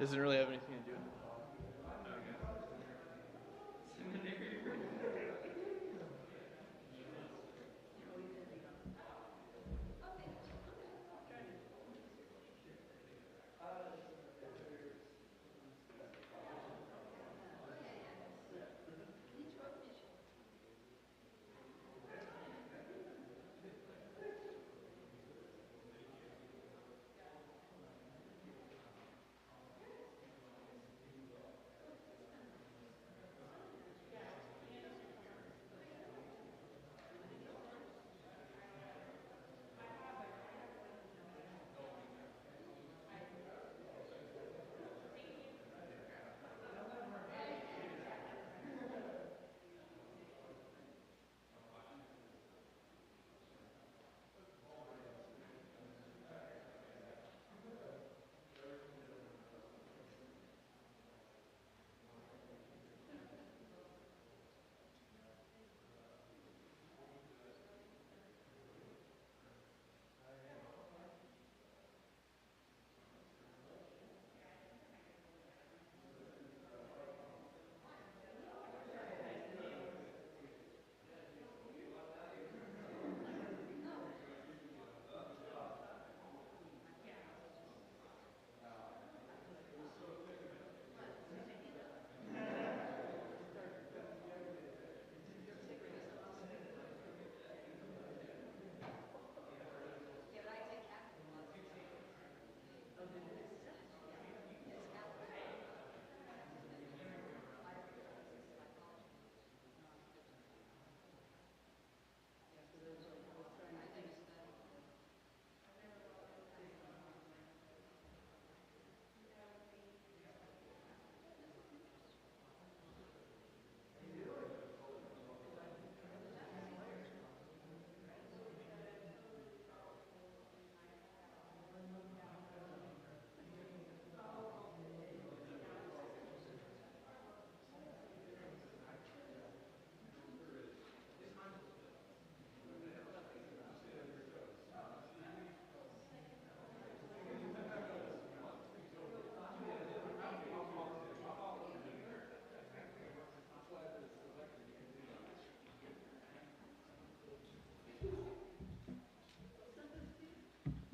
Doesn't really have anything to do with it.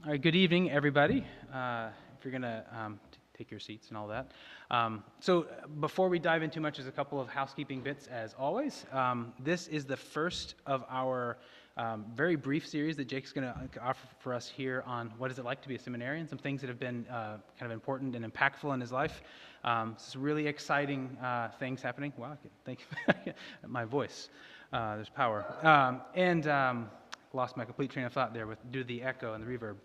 All right, good evening, everybody. If you're going to take your seats and all that. So before we dive in too much, there's a couple of housekeeping bits as always. This is the first of our very brief series that Jake's going to offer for us here on what is it like to be a seminarian, some things that have been kind of important and impactful in his life. Some really exciting things happening. Wow, thank you. My voice, there's power. Lost my complete train of thought there due to the echo and the reverb.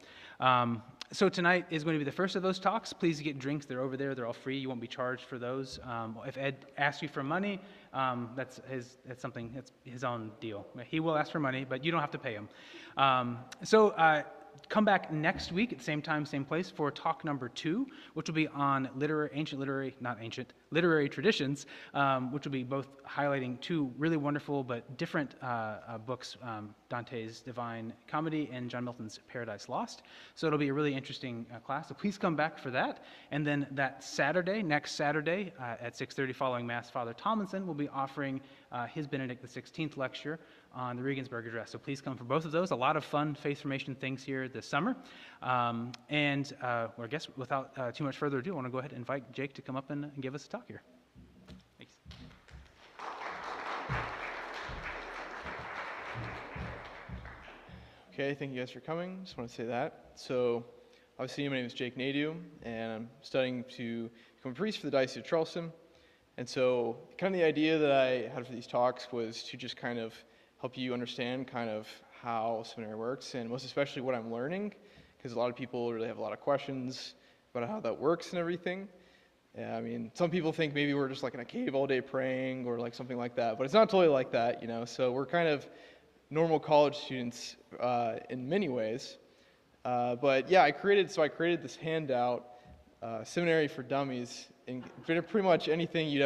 So tonight is going to be the first of those talks. Please get drinks. They're over there. They're all free. You won't be charged for those. If Ed asks you for money, that's his own deal. He will ask for money, but you don't have to pay him. Come back next week at the same time, same place for talk number 2, which will be on literary traditions, which will be both highlighting 2 really wonderful but different books, Dante's Divine Comedy and John Milton's Paradise Lost. So it'll be a really interesting class. So please come back for that. And then that Saturday, next Saturday at 6:30 following Mass, Father Tomlinson will be offering his Benedict XVI lecture on the Regensburg Address. So please come for both of those. A lot of fun faith formation things here this summer. I guess without too much further ado, I want to go ahead and invite Jake to come up and give us a talk here. Thanks. Okay, thank you guys for coming. Just want to say that. So, obviously, my name is Jake Nadeau, and I'm studying to become a priest for the Diocese of Charleston. And so, kind of the idea that I had for these talks was to just kind of help you understand kind of how seminary works, and most especially what I'm learning, because a lot of people really have a lot of questions about how that works and everything. Yeah, I mean, some people think maybe we're just like in a cave all day praying or like something like that, but it's not totally like that, you know. So we're kind of normal college students in many ways. But yeah, I created this handout, Seminary for Dummies, and pretty much anything you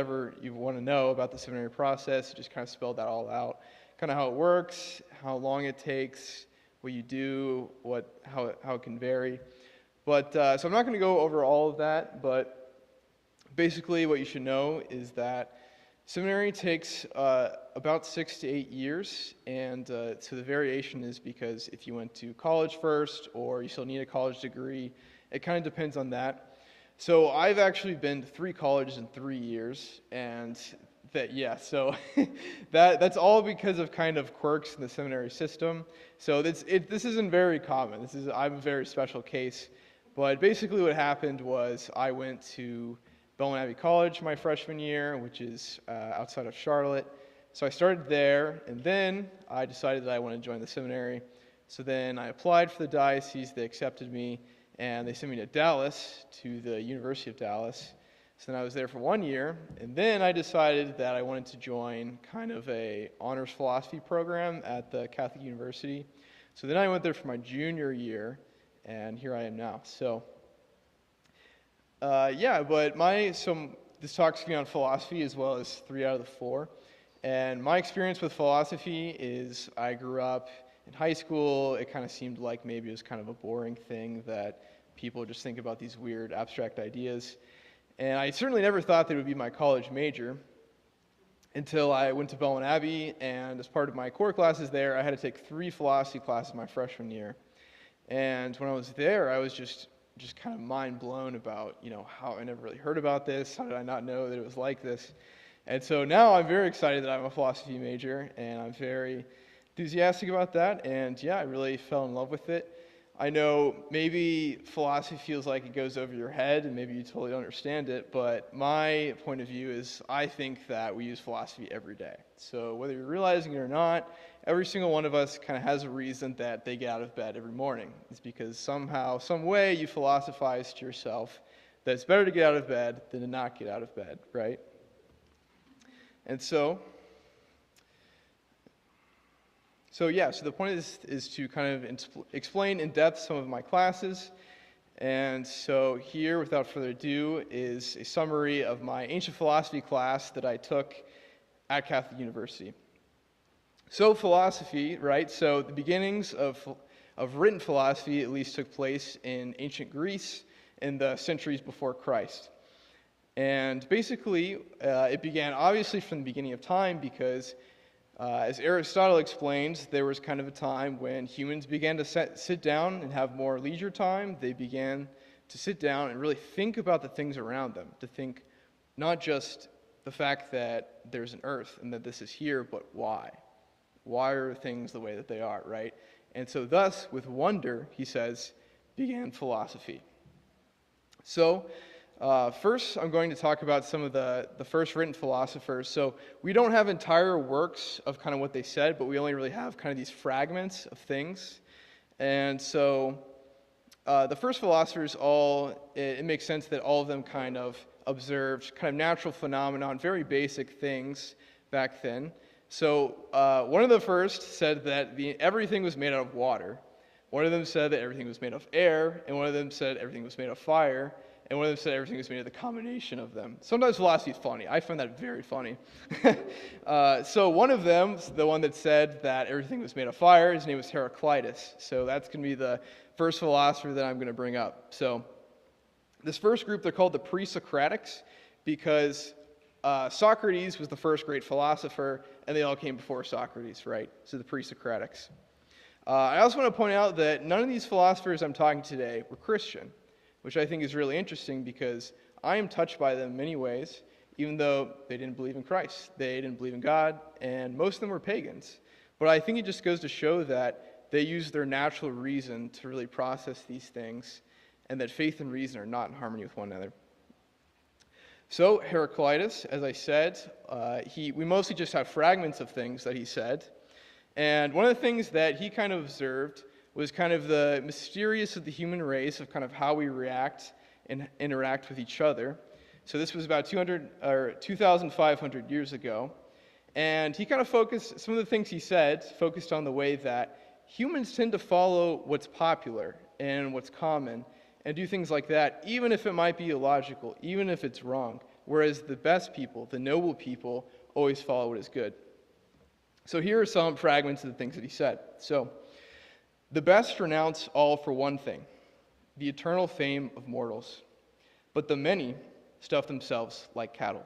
want to know about the seminary process, just kind of spelled that all out. Kind of how it works, how long it takes, what you do, how it can vary. But so I'm not going to go over all of that, but basically what you should know is that seminary takes about 6 to 8 years, and so the variation is because if you went to college first or you still need a college degree, it kind of depends on that. So I've actually been to 3 colleges in 3 years, and so that's all because of kind of quirks in the seminary system. So this isn't very common. I'm a very special case. But basically what happened was I went to Belmont Abbey College my freshman year, which is outside of Charlotte. So I started there, and then I decided that I wanted to join the seminary. So then I applied for the diocese, they accepted me, and they sent me to Dallas, to the University of Dallas. So then I was there for 1 year, and then I decided that I wanted to join kind of a honors philosophy program at the Catholic University. So then I went there for my junior year, and here I am now. So, but this talk's going to be on philosophy as well as 3 out of the 4. And my experience with philosophy is I grew up in high school. It kind of seemed like maybe it was kind of a boring thing that people just think about these weird abstract ideas. And I certainly never thought that it would be my college major until I went to Belmont Abbey, and as part of my core classes there, I had to take 3 philosophy classes my freshman year. And when I was there, I was just kind of mind blown about, how I never really heard about this. How did I not know that it was like this? And so now I'm very excited that I'm a philosophy major, and I'm very enthusiastic about that. And yeah, I really fell in love with it. I know maybe philosophy feels like it goes over your head, and maybe you totally don't understand it, but my point of view is I think that we use philosophy every day. So whether you're realizing it or not, every single one of us kind of has a reason that they get out of bed every morning. It's because somehow, some way you philosophize to yourself that it's better to get out of bed than to not get out of bed, right? And so the point is to kind of explain in depth some of my classes. And so here, without further ado, is a summary of my ancient philosophy class that I took at Catholic University. So philosophy, right? So the beginnings of written philosophy at least took place in ancient Greece in the centuries before Christ. And basically, it began obviously from the beginning of time because as Aristotle explains, there was kind of a time when humans began to sit down and have more leisure time. They began to sit down and really think about the things around them, to think not just the fact that there's an earth and that this is here, but why. Why are things the way that they are, right? And so thus, with wonder, he says, began philosophy. So, first, I'm going to talk about some of the first written philosophers. So we don't have entire works of kind of what they said, but we only really have kind of these fragments of things. And so the first philosophers it makes sense that all of them kind of observed kind of natural phenomenon, very basic things back then. So one of the first said that everything was made out of water. One of them said that everything was made of air, and one of them said everything was made of fire. And one of them said everything was made of the combination of them. Sometimes philosophy is funny. I find that very funny. So one of them, the one that said that everything was made of fire, his name was Heracolitis. So that's going to be the first philosopher that I'm going to bring up. So this first group, they're called the PreSocratics because Socrates was the first great philosopher, and they all came before Socrates, right? So the PreSocratics. I also want to point out that none of these philosophers I'm talking today were Christian, which I think is really interesting because I am touched by them in many ways, even though they didn't believe in Christ. They didn't believe in God, and most of them were pagans. But I think it just goes to show that they use their natural reason to really process these things, and that faith and reason are not in harmony with one another. So Heracolitis, as I said, we mostly just have fragments of things that he said. And one of the things that he kind of observed was kind of the mysterious of the human race, of kind of how we react and interact with each other. So this was about 2,500 years ago. And he kind of some of the things he said focused on the way that humans tend to follow what's popular and what's common and do things like that, even if it might be illogical, even if it's wrong. Whereas the best people, the noble people, always follow what is good. So here are some fragments of the things that he said. So, the best renounce all for one thing, the eternal fame of mortals. But the many stuff themselves like cattle.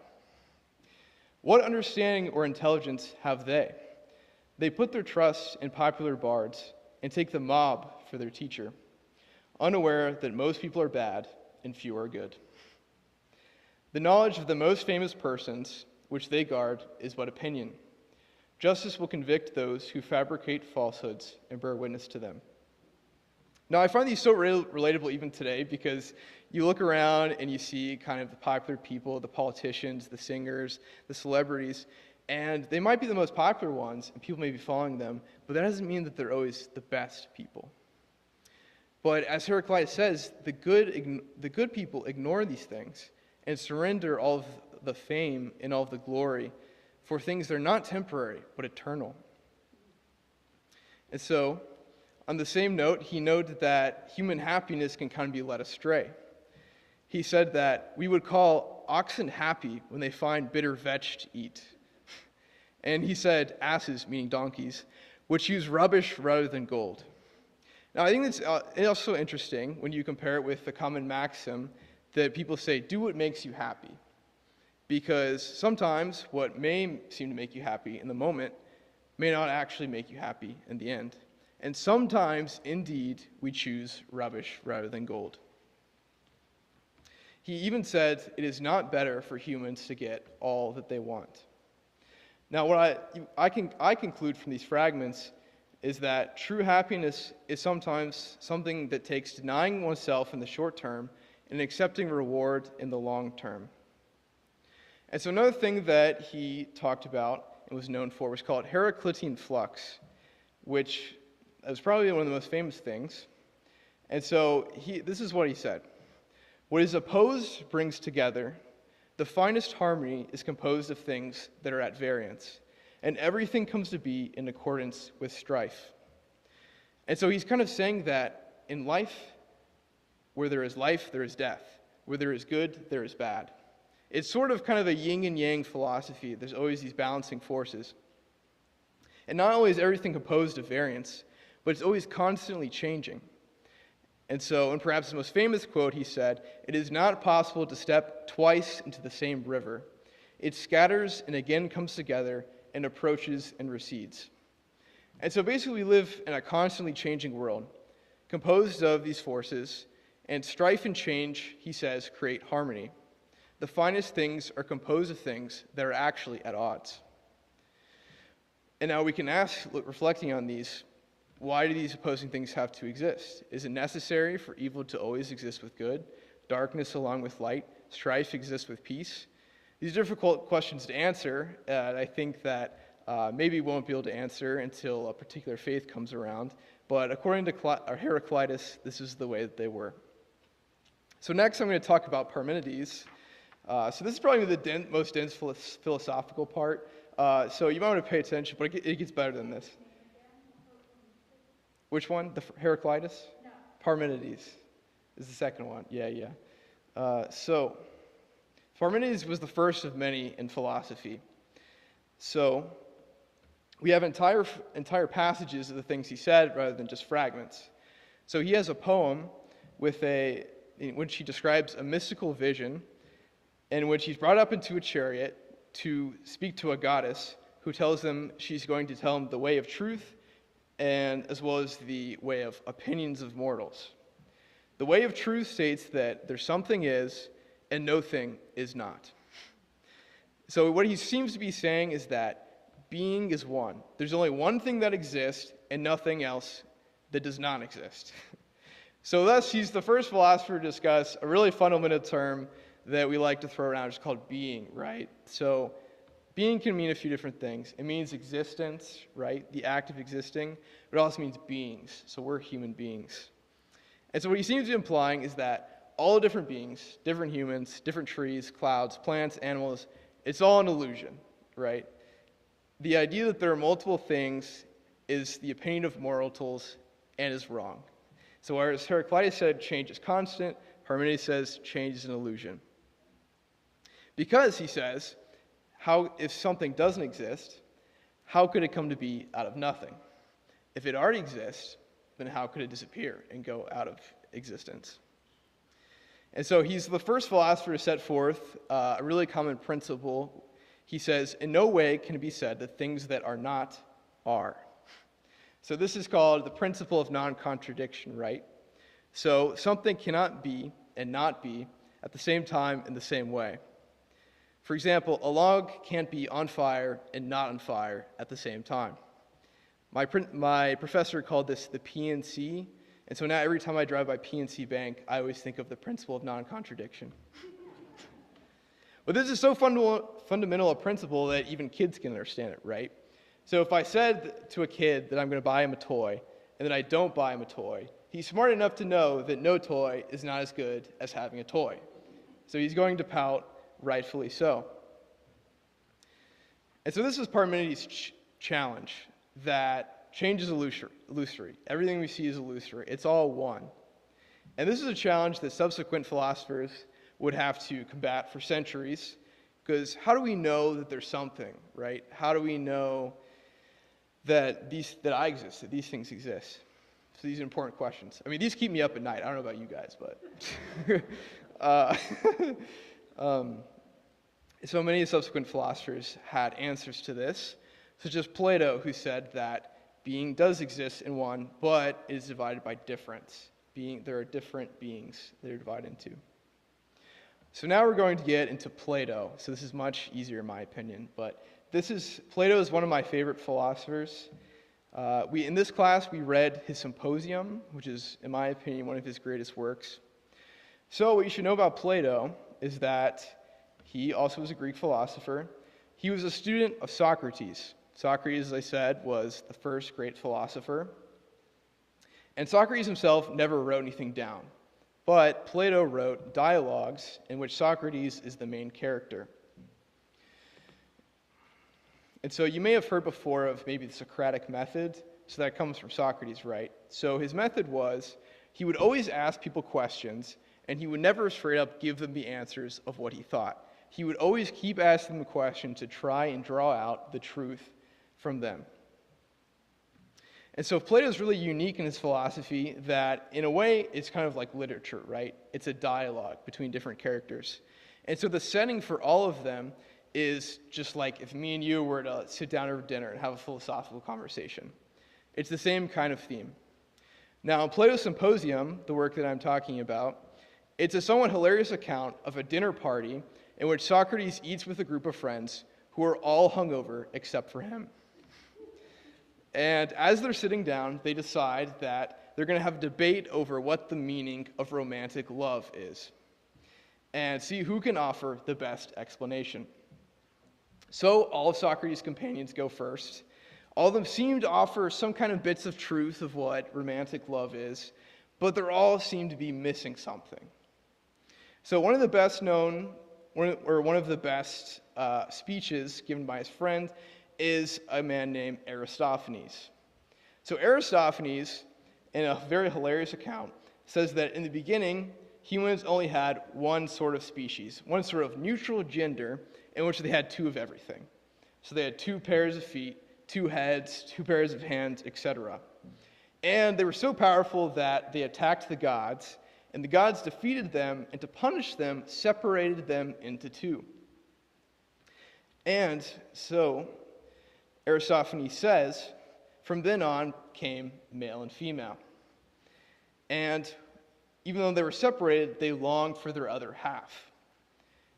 What understanding or intelligence have they? They put their trust in popular bards and take the mob for their teacher, unaware that most people are bad and few are good. The knowledge of the most famous persons, which they guard, is but opinion. Justice will convict those who fabricate falsehoods and bear witness to them. Now, I find these so relatable even today because you look around and you see kind of the popular people, the politicians, the singers, the celebrities, and they might be the most popular ones, and people may be following them, but that doesn't mean that they're always the best people. But as Heracolitis says, the good people ignore these things and surrender all of the fame and all of the glory for things that are not temporary, but eternal. And so, on the same note, he noted that human happiness can kind of be led astray. He said that we would call oxen happy when they find bitter vetch to eat. And he said asses, meaning donkeys, would choose rubbish rather than gold. Now, I think it's also interesting when you compare it with the common maxim that people say, do what makes you happy. Because sometimes what may seem to make you happy in the moment may not actually make you happy in the end. And sometimes, indeed, we choose rubbish rather than gold. He even said it is not better for humans to get all that they want. Now, what I conclude from these fragments is that true happiness is sometimes something that takes denying oneself in the short term and accepting reward in the long term. And so another thing that he talked about and was known for was called Heracolitis Flux, which is probably one of the most famous things. And so this is what he said. What is opposed brings together. The finest harmony is composed of things that are at variance, and everything comes to be in accordance with strife. And so he's kind of saying that in life, where there is life, there is death. Where there is good, there is bad. It's sort of kind of a yin and yang philosophy. There's always these balancing forces. And not only is everything composed of variance, but it's always constantly changing. And so, in perhaps the most famous quote, he said, "It is not possible to step twice into the same river. It scatters and again comes together and approaches and recedes." And so basically we live in a constantly changing world, composed of these forces, and strife and change, he says, create harmony. The finest things are composed of things that are actually at odds. And now we can ask, reflecting on these, why do these opposing things have to exist? Is it necessary for evil to always exist with good, darkness along with light, strife exists with peace? These are difficult questions to answer, and I think that maybe we won't be able to answer until a particular faith comes around. But according to Heracolitis, this is the way that they were. So next I'm going to talk about Parmenides. So this is probably the most dense philosophical part. So you might want to pay attention, but it gets better than this. Which one? The Heracolitis? No. Parmenides is the second one. Yeah. So Parmenides was the first of many in philosophy. So we have entire passages of the things he said rather than just fragments. So he has a poem in which he describes a mystical vision in which he's brought up into a chariot to speak to a goddess who tells him she's going to tell him the way of truth and as well as the way of opinions of mortals. The way of truth states that there's something is and no thing is not. So what he seems to be saying is that being is one. There's only one thing that exists and nothing else that does not exist. So thus, he's the first philosopher to discuss a really fundamental term that we like to throw around, it's called being, right? So being can mean a few different things. It means existence, right? The act of existing, but it also means beings. So we're human beings. And so what he seems to be implying is that all different beings, different humans, different trees, clouds, plants, animals, it's all an illusion, right? The idea that there are multiple things is the opinion of mortals and is wrong. So whereas Heracolitis said change is constant, Parmenides says change is an illusion. Because, he says, if something doesn't exist, how could it come to be out of nothing? If it already exists, then how could it disappear and go out of existence? And so he's the first philosopher to set forth a really common principle. He says, in no way can it be said that things that are not are. So this is called the principle of non-contradiction, right? So something cannot be and not be at the same time in the same way. For example, a log can't be on fire and not on fire at the same time. My professor called this the PNC, and so now every time I drive by PNC Bank, I always think of the principle of non-contradiction. But this is so fundamental a principle that even kids can understand it, right? So if I said to a kid that I'm going to buy him a toy, and then I don't buy him a toy, he's smart enough to know that no toy is not as good as having a toy. So he's going to pout, rightfully so. And so this is Parmenides' challenge, that change is illusory. Everything we see is illusory. It's all one. And this is a challenge that subsequent philosophers would have to combat for centuries, because how do we know that there's something, right? How do we know that I exist, that these things exist? So these are important questions. I mean, these keep me up at night. I don't know about you guys, but so many subsequent philosophers had answers to this, such as Plato, who said that being does exist in one, but it is divided by difference. There are different beings that are divided into. So now we're going to get into Plato. So this is much easier in my opinion, but Plato is one of my favorite philosophers. In this class, we read his Symposium, which is, in my opinion, one of his greatest works. So what you should know about Plato is that he also was a Greek philosopher. He was a student of Socrates. Socrates, as I said, was the first great philosopher. And Socrates himself never wrote anything down. But Plato wrote dialogues in which Socrates is the main character. And so you may have heard before of maybe the Socratic method. So that comes from Socrates, right? So his method was he would always ask people questions, and he would never straight up give them the answers of what he thought. He would always keep asking them a question to try and draw out the truth from them. And so Plato is really unique in his philosophy that, in a way, it's kind of like literature, right? It's a dialogue between different characters. And so the setting for all of them is just like if me and you were to sit down over dinner and have a philosophical conversation. It's the same kind of theme. Now, in Plato's Symposium, the work that I'm talking about, it's a somewhat hilarious account of a dinner party in which Socrates eats with a group of friends who are all hungover except for him. And as they're sitting down, they decide that they're going to have a debate over what the meaning of romantic love is, and see who can offer the best explanation. So all of Socrates' companions go first. All of them seem to offer some kind of bits of truth of what romantic love is, but they all seem to be missing something. So one of the best speeches given by his friend is a man named Aristophanes. So Aristophanes, in a very hilarious account, says that in the beginning, humans only had one sort of species, one sort of neutral gender in which they had two of everything. So they had 2 pairs of feet, 2 heads, 2 pairs of hands, etc. And they were so powerful that they attacked the gods, and the gods defeated them, and to punish them, separated them into 2. And so Aristophanes says, from then on came male and female. And even though they were separated, they longed for their other half.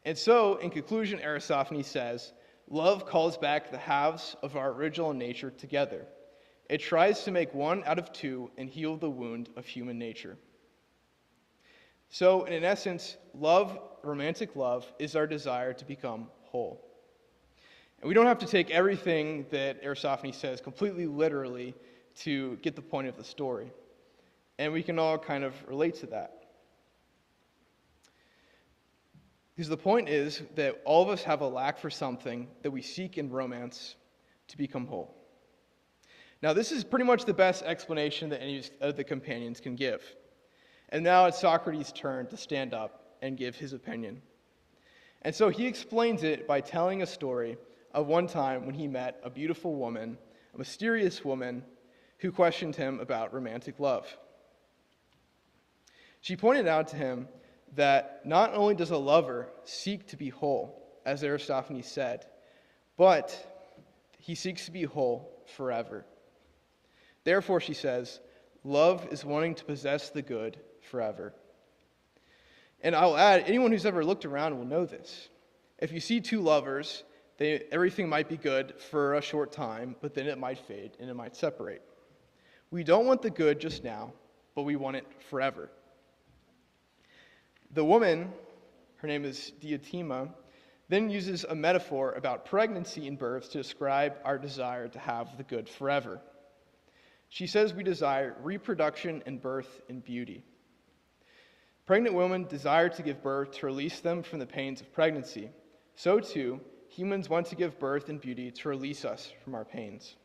And so, in conclusion, Aristophanes says, love calls back the halves of our original nature together. It tries to make one out of 2 and heal the wound of human nature. So, in essence, love, romantic love, is our desire to become whole. And we don't have to take everything that Aristophanes says completely literally to get the point of the story. And we can all kind of relate to that. Because the point is that all of us have a lack for something that we seek in romance to become whole. Now, this is pretty much the best explanation that any of the companions can give. And now it's Socrates' turn to stand up and give his opinion. And so he explains it by telling a story of one time when he met a beautiful woman, a mysterious woman, who questioned him about romantic love. She pointed out to him that not only does a lover seek to be whole, as Aristophanes said, but he seeks to be whole forever. Therefore, she says, love is wanting to possess the good forever. And I'll add, anyone who's ever looked around will know this. If you see two lovers, everything might be good for a short time, but then it might fade and it might separate. We don't want the good just now, but we want it forever. The woman, her name is Diotima, then uses a metaphor about pregnancy and birth to describe our desire to have the good forever. She says we desire reproduction and birth and beauty. Pregnant women desire to give birth to release them from the pains of pregnancy. So too, humans want to give birth and beauty to release us from our pains.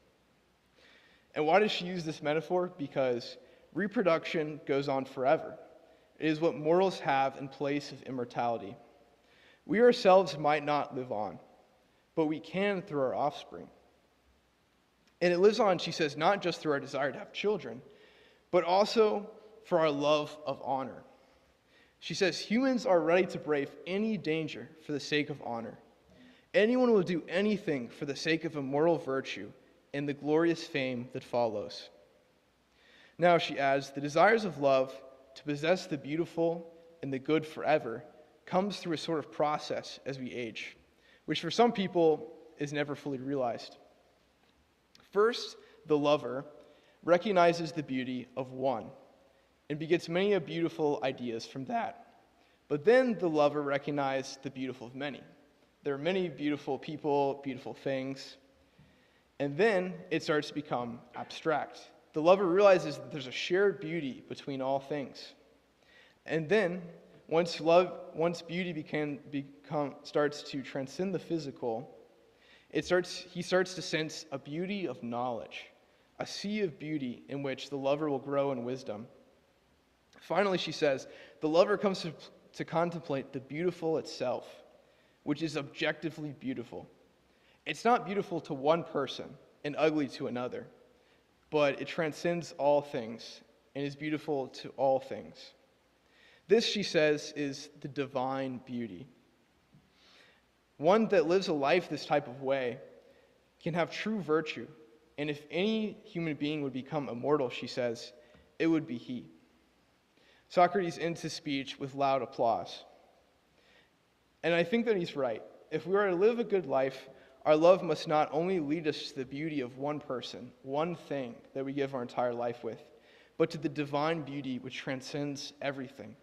And why does she use this metaphor? Because reproduction goes on forever. It is what mortals have in place of immortality. We ourselves might not live on, but we can through our offspring. And it lives on, she says, not just through our desire to have children, but also for our love of honor. She says humans are ready to brave any danger for the sake of honor. Anyone will do anything for the sake of immortal virtue and the glorious fame that follows. Now, she adds, the desires of love to possess the beautiful and the good forever comes through a sort of process as we age, which for some people is never fully realized. First, the lover recognizes the beauty of one and begets many beautiful ideas from that. But then the lover recognizes the beautiful of many. There are many beautiful people, beautiful things, and then it starts to become abstract. The lover realizes that there's a shared beauty between all things. And then, once beauty starts to transcend the physical, he starts to sense a beauty of knowledge, a sea of beauty in which the lover will grow in wisdom. Finally, she says, the lover comes to contemplate the beautiful itself, which is objectively beautiful. It's not beautiful to one person and ugly to another, but it transcends all things and is beautiful to all things. This, she says, is the divine beauty. One that lives a life this type of way can have true virtue, and if any human being would become immortal, she says, it would be he. Socrates ends his speech with loud applause. And I think that he's right. If we are to live a good life, our love must not only lead us to the beauty of one person, one thing that we give our entire life with, but to the divine beauty which transcends everything.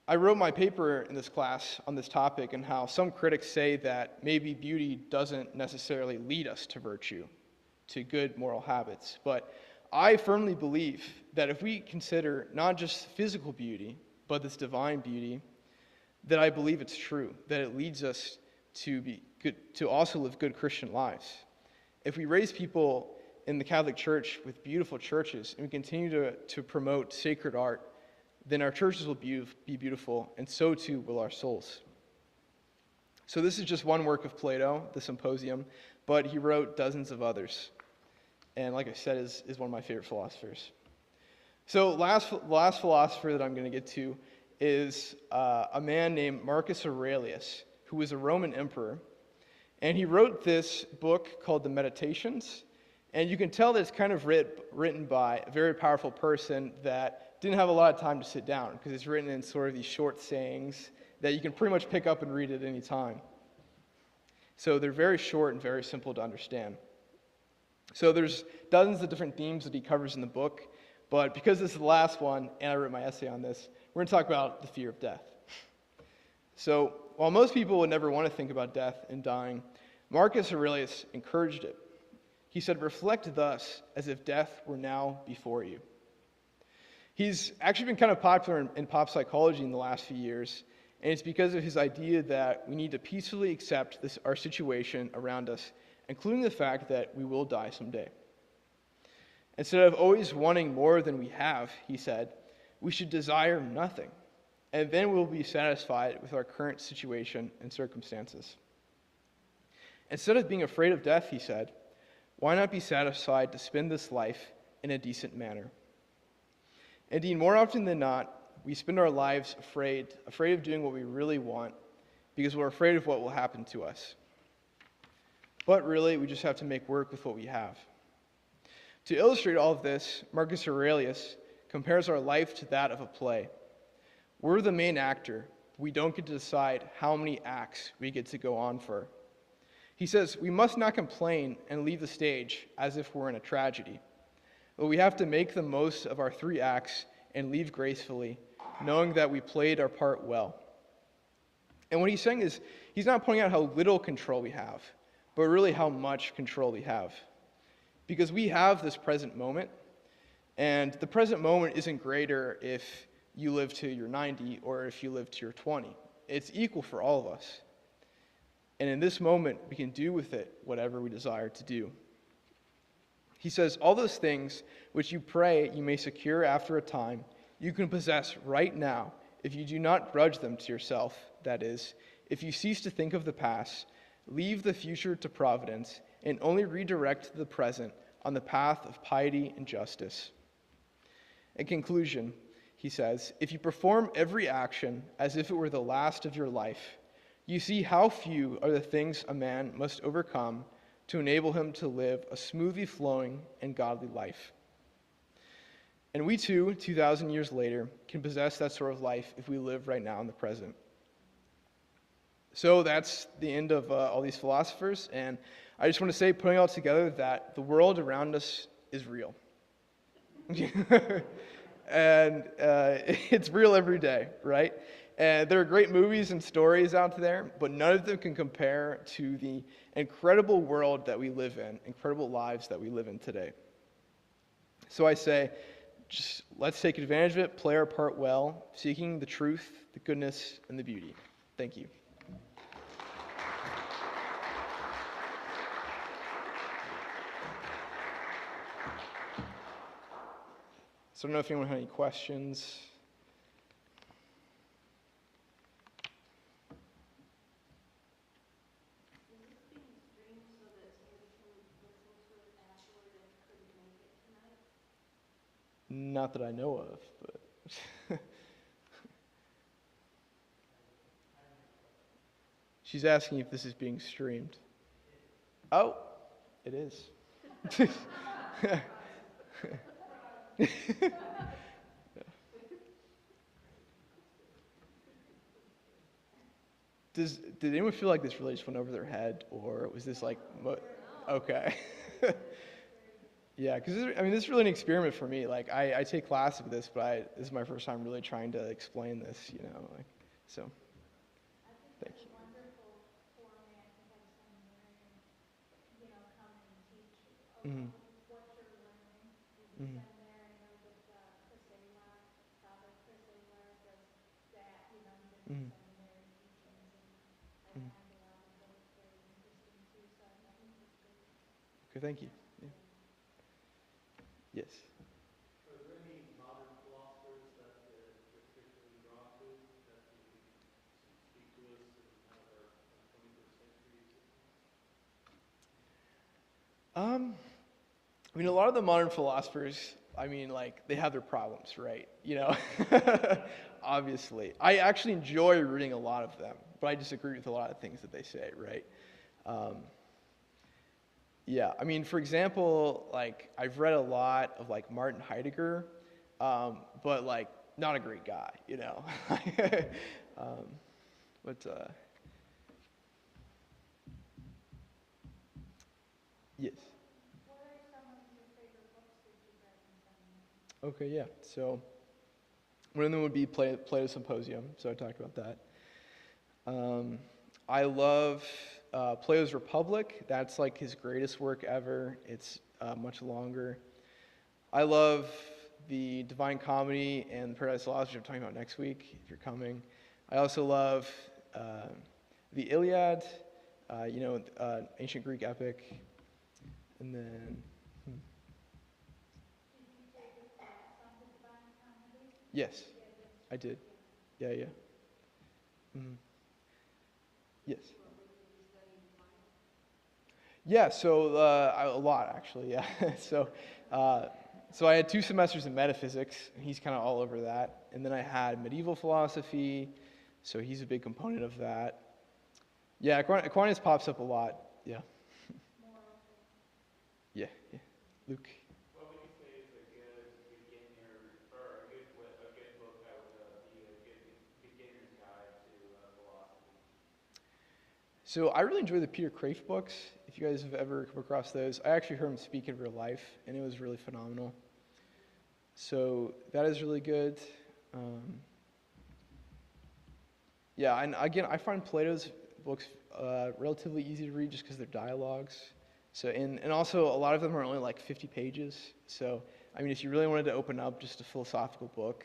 I wrote my paper in this class on this topic and how some critics say that maybe beauty doesn't necessarily lead us to virtue, to good moral habits. But I firmly believe that if we consider not just physical beauty, but this divine beauty, that I believe it's true, that it leads us to be good, to also live good Christian lives. If we raise people in the Catholic Church with beautiful churches and we continue to promote sacred art, then our churches will be beautiful, and so too will our souls. So this is just one work of Plato, the Symposium, but he wrote dozens of others. And like I said, is one of my favorite philosophers. So last philosopher that I'm going to get to is a man named Marcus Aurelius, who was a Roman emperor. And he wrote this book called the Meditations. And you can tell that it's kind of written by a very powerful person that didn't have a lot of time to sit down, because it's written in sort of these short sayings that you can pretty much pick up and read at any time. So they're very short and very simple to understand. So there's dozens of different themes that he covers in the book, but because this is the last one, and I wrote my essay on this, we're going to talk about the fear of death. So while most people would never want to think about death and dying, Marcus Aurelius encouraged it. He said, reflect thus as if death were now before you. He's actually been kind of popular in pop psychology in the last few years, and it's because of his idea that we need to peacefully accept our situation around us, including the fact that we will die someday. Instead of always wanting more than we have, he said, we should desire nothing, and then we'll be satisfied with our current situation and circumstances. Instead of being afraid of death, he said, why not be satisfied to spend this life in a decent manner? Indeed, more often than not, we spend our lives afraid of doing what we really want because we're afraid of what will happen to us. But really, we just have to make work with what we have. To illustrate all of this, Marcus Aurelius compares our life to that of a play. We're the main actor. We don't get to decide how many acts we get to go on for. He says we must not complain and leave the stage as if we're in a tragedy, but we have to make the most of our 3 acts and leave gracefully, knowing that we played our part well. And what he's saying is, he's not pointing out how little control we have, but really how much control we have. Because we have this present moment, and the present moment isn't greater if you live to your 90 or if you live to your 20. It's equal for all of us. And in this moment, we can do with it whatever we desire to do. He says, all those things which you pray you may secure after a time, you can possess right now if you do not grudge them to yourself. That is, if you cease to think of the past, leave the future to providence, and only redirect the present on the path of piety and justice. In conclusion, he says, if you perform every action as if it were the last of your life, you see how few are the things a man must overcome to enable him to live a smoothly flowing and godly life. And we too, 2,000 years later, can possess that sort of life if we live right now in the present. So that's the end of all these philosophers, and I just want to say, putting it all together, that the world around us is real. And it's real every day, right? And there are great movies and stories out there, but none of them can compare to the incredible world that we live in, incredible lives that we live in today. So I say, just let's take advantage of it, play our part well, seeking the truth, the goodness, and the beauty. Thank you. So I don't know if anyone had any questions. Not that I know of, but she's asking if this is being streamed. Oh, it is. Did anyone feel like this really just went over their head, or was this like, okay? Yeah, because this is really an experiment for me. Like, I take classes with this, but this is my first time really trying to explain this, so. Thank you. Wonderful format to have seminarians, come and teach what you're learning. Mm-hmm. Seminary, I know that Father Chris Alar does that, he does Mm-hmm. seminary teachings, and I find a lot of those very interesting too, so I think it's great. Okay, thank you. Yeah. Yes. Are there any modern philosophers that you're particularly drawn to that you speak to us in kind of our 21st century existence? A lot of the modern philosophers, they have their problems, right? Obviously. I actually enjoy reading a lot of them, but I disagree with a lot of things that they say, right? Yeah, for example, I've read a lot of Martin Heidegger, but not a great guy, Yes. What are some of your favorite books that you read in seminary? Okay, yeah. So one of them would be Plato's Symposium, so I talked about that. I love Plato's Republic. That's his greatest work ever. It's much longer. I love the Divine Comedy and the Paradise Lost, which I'm talking about next week, if you're coming. I also love the Iliad, ancient Greek epic. And then... Did you take a class on the Divine Comedy? Yes, I did. Yeah. Mm-hmm. Yes. Yeah, so a lot actually, yeah. So So I had 2 semesters in metaphysics, and he's kind of all over that. And then I had medieval philosophy, so he's a big component of that. Yeah, Aquinas pops up a lot. Yeah. Yeah, yeah. Luke. What would you say is a good beginner, or a good book that would be a good beginner's guide to philosophy? So I really enjoy the Peter Craif books. If you guys have ever come across those, I actually heard him speak in real life, and it was really phenomenal. So that is really good. Yeah, and again, I find Plato's books relatively easy to read just because they're dialogues. So and also a lot of them are only like 50 pages. So I mean, if you really wanted to open up just a philosophical book,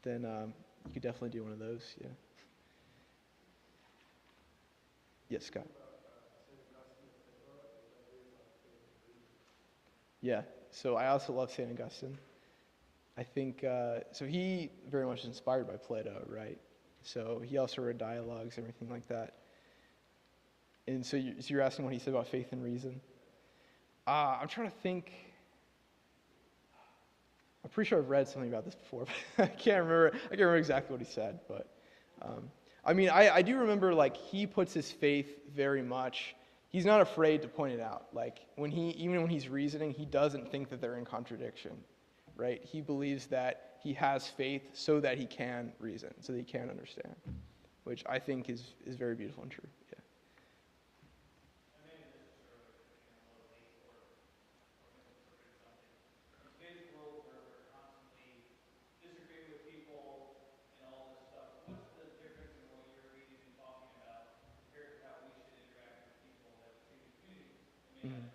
then you could definitely do one of those. Yeah. Yes, Scott. Yeah. So I also love St. Augustine. I think so. He very much is inspired by Plato, right? So he also wrote dialogues, everything like that. And so you're asking what he said about faith and reason? I'm trying to think. I'm pretty sure I've read something about this before, but I can't remember exactly what he said. But I mean, I do remember like he puts his faith very much. He's not afraid to point it out. Like even when he's reasoning, he doesn't think that they're in contradiction, right? He believes that he has faith so that he can reason, so that he can understand, which I think is very beautiful and true. Yeah. Mhm.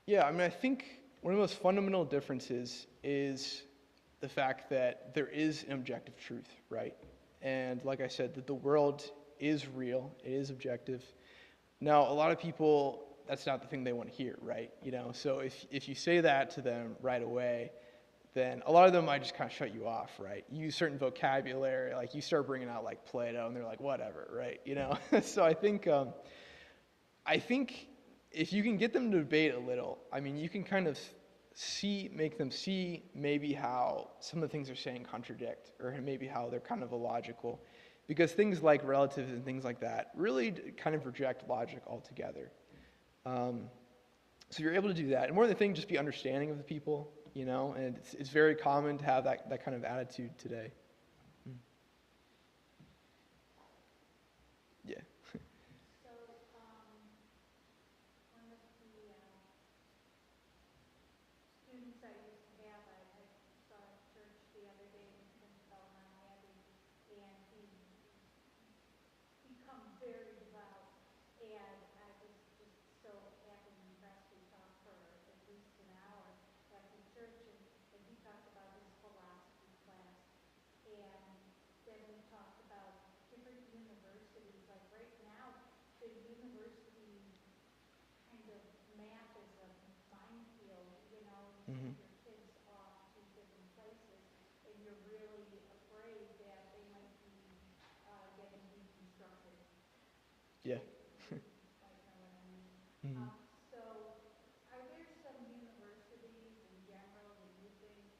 Yeah, I mean, I think one of the most fundamental differences is the fact that there is an objective truth, right? And like I said, that the world is real, it is objective. Now, a lot of people, that's not the thing they want to hear, right? So if you say that to them right away, then a lot of them might just kind of shut you off, right? You use certain vocabulary, like you start bringing out like Plato, and they're like, whatever, right? So I think if you can get them to debate a little, I mean, you can kind of make them see maybe how some of the things they're saying contradict, or maybe how they're kind of illogical, because things like relatives and things like that really kind of reject logic altogether. So you're able to do that, and more than anything, just be understanding of the people, and it's very common to have that kind of attitude today. Yeah. So, one of the students I used to have, I saw at church the other day in Belmont Abbey, and he's become very devout, and I was just so happy and impressed. We talked for at least an hour after church, and he talked about his philosophy class, and then we talked about different universities. Like right now, the university kind of map is a minefield, you Hmm. send your kids off to different places, and you're really afraid that they might be getting deconstructed. Yeah. You might know what I mean. Mhm. So, are there some universities in general that you think,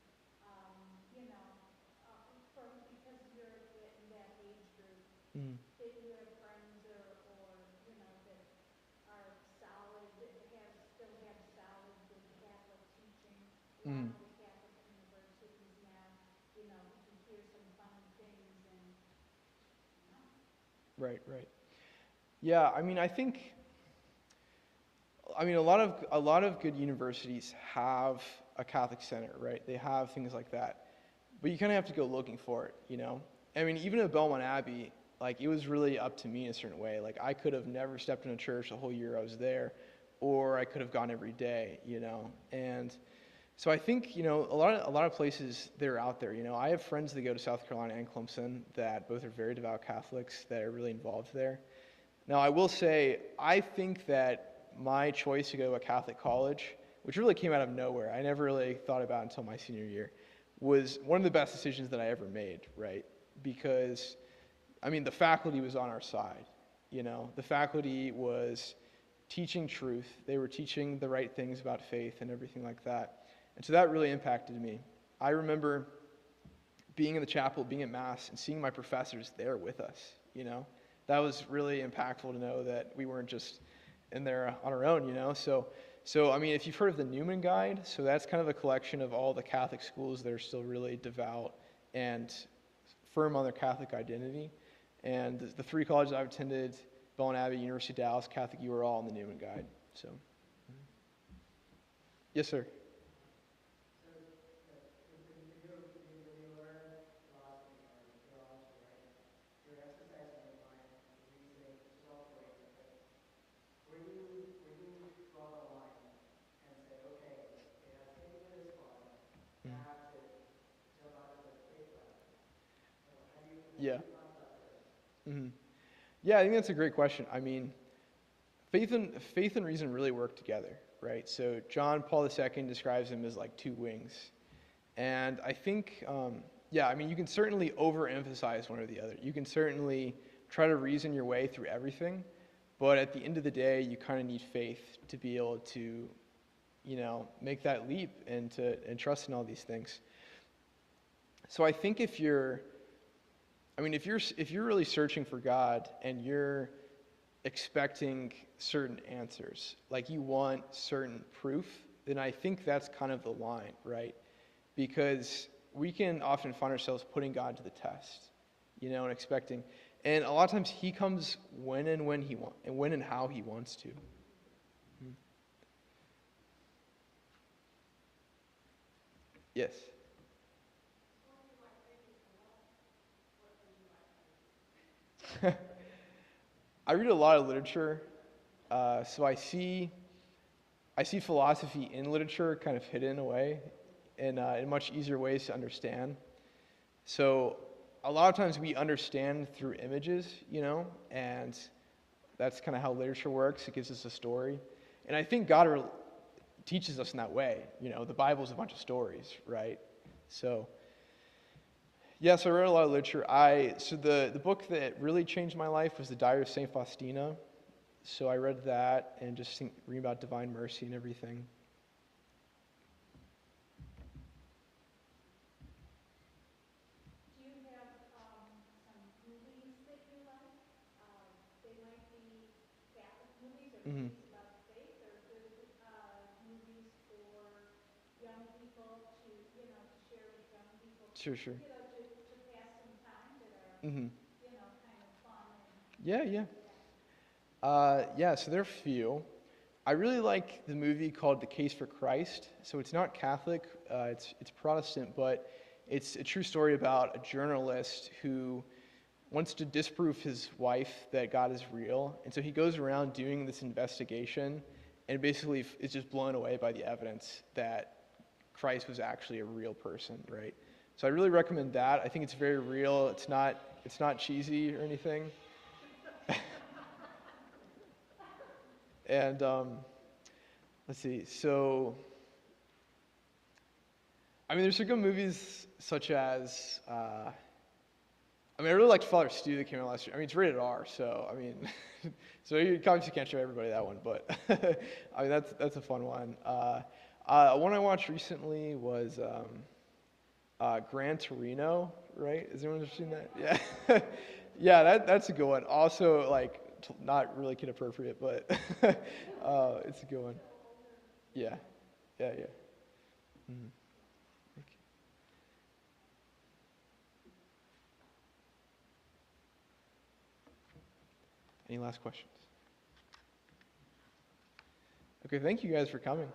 because you're in that age group, Mhm. that you have friends that are solid, still have solid, good Catholic teaching? A lot Mhm. of the Catholic universities now, you hear some funny things and, Right, right. Yeah, I mean, a lot of good universities have a Catholic center, right? They have things like that, but you kind of have to go looking for it. I mean, even at Belmont Abbey, like it was really up to me in a certain way. Like I could have never stepped in a church the whole year I was there, or I could have gone every day. And so I think a lot of places they're out there. I have friends that go to South Carolina and Clemson that both are very devout Catholics that are really involved there. Now, I will say, I think that my choice to go to a Catholic college, which really came out of nowhere, I never really thought about until my senior year, was one of the best decisions that I ever made, right? Because, I mean, the faculty was on our side. The faculty was teaching truth. They were teaching the right things about faith and everything like that. And so that really impacted me. I remember being in the chapel, being at Mass, and seeing my professors there with us, you know. That was really impactful to know that we weren't just in there on our own, you know. So I mean, if you've heard of the Newman Guide, so that's kind of a collection of all the Catholic schools that are still really devout and firm on their Catholic identity. And the three colleges I've attended, Bellin Abbey, University of Dallas, Catholic U, are all in the Newman Guide. So, yes, sir. Yeah. Mm-hmm. Yeah, I think that's a great question. I mean, faith and reason really work together, right? So John Paul II describes them as like two wings. And I think, yeah, I mean, you can certainly overemphasize one or the other. You can certainly try to reason your way through everything, but at the end of the day, you kind of need faith to be able to, you know, make that leap and trust in all these things. So I think if you're really searching for God and you're expecting certain answers, like you want certain proof, then I think that's kind of the line, right? Because we can often find ourselves putting God to the test, you know, and expecting. And a lot of times he comes when and how he wants to. Yes. I read a lot of literature, so I see philosophy in literature kind of hidden away in much easier ways to understand. So a lot of times we understand through images, you know, and that's kind of how literature works. It gives us a story. And I think God teaches us in that way. You know, the Bible's a bunch of stories, right? So, yeah, so I read a lot of literature. So the book that really changed my life was The Diary of St. Faustina. So I read that and just reading about divine mercy and everything. Do you have some movies that you like? They might be Catholic movies or Mm-hmm. movies about faith, or good movies for young people to, you know, to share with young people. Sure. You know, to pass some time that are, Mm-hmm. you know, kind of fun and Yeah. Yeah, so there are a few. I really like the movie called The Case for Christ. So it's not Catholic, it's Protestant, but it's a true story about a journalist who wants to disprove his wife that God is real. And so he goes around doing this investigation and basically is just blown away by the evidence that Christ was actually a real person, right? So I really recommend that. I think it's very real. It's not cheesy or anything. And let's see. So, I mean, there's some good movies such as, I really liked Father Stu that came out last year. I mean, it's rated R, so I mean, so you obviously can't show everybody that one, but I mean that's a fun one. One I watched recently was Gran Torino, right? Has anyone ever seen that? Yeah, yeah, that's a good one. Also, like, not really kid appropriate, but it's a good one. Yeah. Mm-hmm. Thank you. Any last questions? Okay, thank you guys for coming.